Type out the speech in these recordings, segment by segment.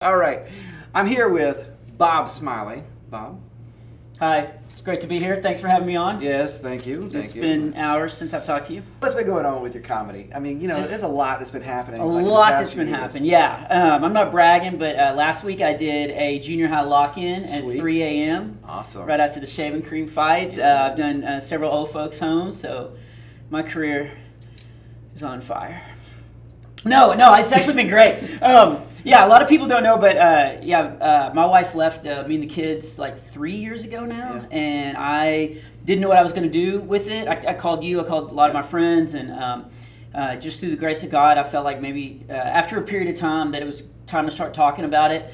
All right. I'm here with Bob Smiley. Bob? Hi, it's great to be here. Thanks for having me on. Yes, thank you. It's been hours since I've talked to you. What's been going on with your comedy? I mean, there's a lot that's been happening. A like, in the lot past that's few been years. happening, yeah. I'm not bragging, but last week I did a junior high lock-in at Sweet. 3 a.m. Awesome. right after the shaving cream fights. I've done several old folks' homes, so my career is on fire. No, it's actually been great. Yeah, a lot of people don't know, but my wife left me and the kids like 3 years ago now, Yeah. and I didn't know what I was going to do with it. I called you, I called a lot of my friends, and just through the grace of God, I felt like maybe after a period of time that it was time to start talking about it.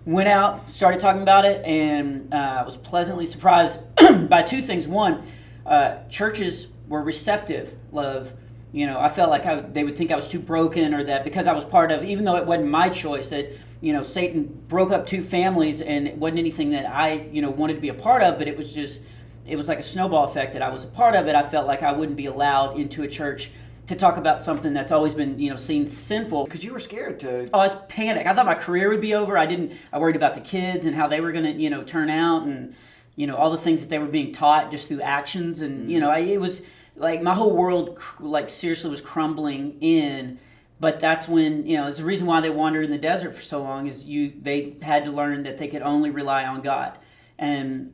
Went out, started talking about it, and I was pleasantly surprised by two things. One, churches were receptive of. I felt like they would think I was too broken, or that because I was part of, even though it wasn't my choice, that, Satan broke up two families and it wasn't anything that I, wanted to be a part of, but it was like a snowball effect that I was a part of it. I felt like I wouldn't be allowed into a church to talk about something that's always been, seen sinful. Because you were scared to... Oh, I was panicked. I thought my career would be over. I worried about the kids and how they were going to, turn out, and, all the things that they were being taught just through actions. And, it was... like my whole world, like seriously, was crumbling in. But that's when it's the reason why they wandered in the desert for so long. They had to learn that they could only rely on God. And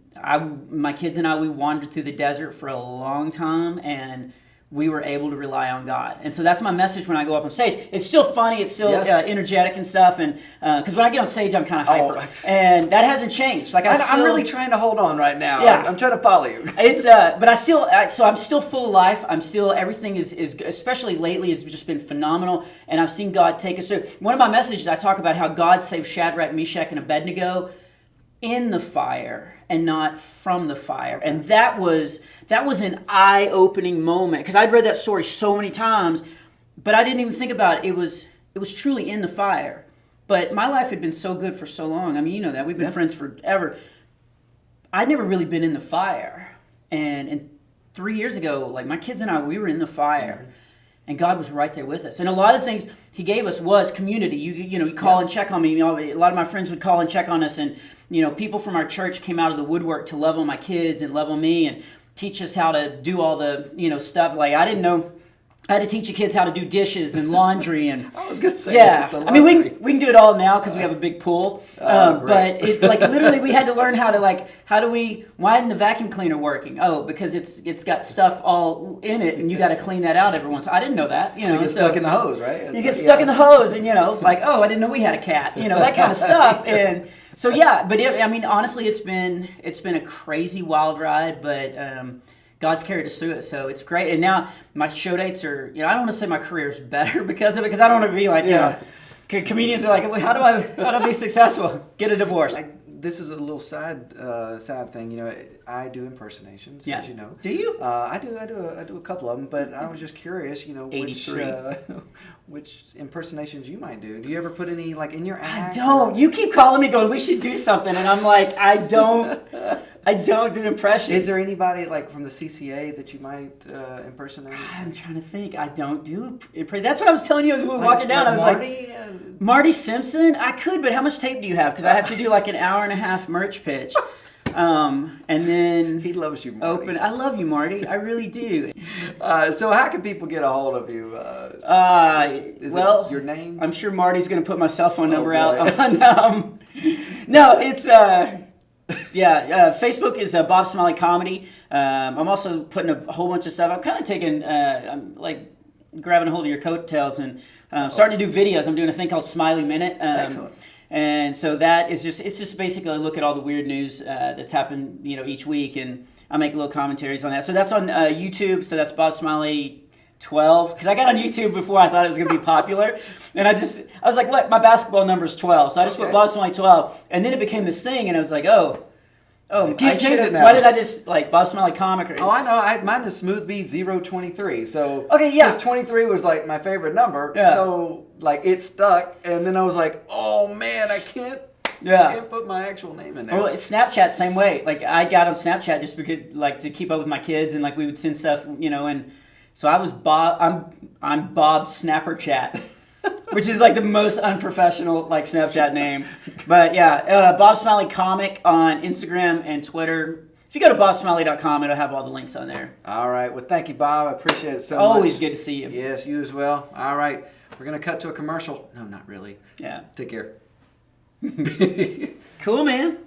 my kids and I, we wandered through the desert for a long time, and we were able to rely on God. And so that's my message when I go up on stage. It's still funny, it's still energetic and stuff, and because when I get on stage, I'm kind of hyper, and that hasn't changed. Like I'm really trying to hold on right now. Yeah. I'm trying to follow you. It's but so I'm still full of life. I'm still, everything is especially lately has just been phenomenal, and I've seen God take us through. One of my messages, I talk about how God saved Shadrach, Meshach, and Abednego in the fire and not from the fire. And that was an eye-opening moment, because I'd read that story so many times, but I didn't even think about it. It was truly in the fire. But my life had been so good for so long. I mean, you know that. We've been friends forever. I'd never really been in the fire. And 3 years ago, like my kids and I, we were in the fire. Mm-hmm. And God was right there with us. And a lot of the things He gave us was community. You call and check on me. A lot of my friends would call and check on us. And, people from our church came out of the woodwork to love on my kids and love on me and teach us how to do all the, stuff. Like, I didn't know. I had to teach the kids how to do dishes and laundry. And I was going to say, yeah. I mean, we can do it all now because we have a big pool. But literally we had to learn how to, why isn't the vacuum cleaner working? Oh, because it's got stuff all in it, and you got to clean that out every once. I didn't know that. You get stuck in the hose, right? You get stuck in the hose, and I didn't know we had a cat. That kind of stuff. And so but honestly, it's been a crazy wild ride, but God's carried us through it, so it's great. And now my show dates are, I don't want to say my career is better because of it, because I don't want to be like, comedians are like, well, how do I be successful? Get a divorce. This is a little sad thing. I do impersonations, as you know. Do you? I do a couple of them, but I was just curious, which impersonations you might do. Do you ever put any in your act? I don't. You keep calling me, going, we should do something, and I'm like, I don't do impressions. Is there anybody from the CCA that you might impersonate? I'm trying to think. I don't do impressions. That's what I was telling you as we were walking down. I was Marty? Marty Simpson? I could, but how much tape do you have? Because I have to do an hour and a half merch pitch. And then he loves you, Marty. I love you, Marty. I really do. So how can people get a hold of you? Is it your name? I'm sure Marty's going to put my cell phone number out on. No, it's Facebook is Bob Smiley Comedy. I'm also putting a whole bunch of stuff. I'm kind of taking, I'm grabbing a hold of your coattails and starting to do videos. I'm doing a thing called Smiley Minute. Excellent. And so that is it's just basically a look at all the weird news that's happened, each week, and I make little commentaries on that. So that's on YouTube. So that's Bob Smiley 12, because I got on YouTube before I thought it was going to be popular, and I was like, what? My basketball number is 12, so I just put Bob Smiley 12, and then it became this thing, and I was like, oh, can't change it now. Why did I just Bob Smiley comic? I know. Mine is Smooth B 023. So okay, yeah, because 23 was my favorite number. Yeah. So it stuck, and then I was like, oh man, I can't put my actual name in there. Well, Snapchat same way. I got on Snapchat just because to keep up with my kids, and we would send stuff, and so I was Bob. I'm Bob Snapper Chat. which is like the most unprofessional like Snapchat name. But yeah, Bob Smiley Comic on Instagram and Twitter. If you go to bobsmiley.com, it'll have all the links on there. All right. Well, thank you, Bob. I appreciate it so much. Always good to see you. Yes, you as well. All right. We're going to cut to a commercial. No, not really. Yeah. Take care. Cool, man.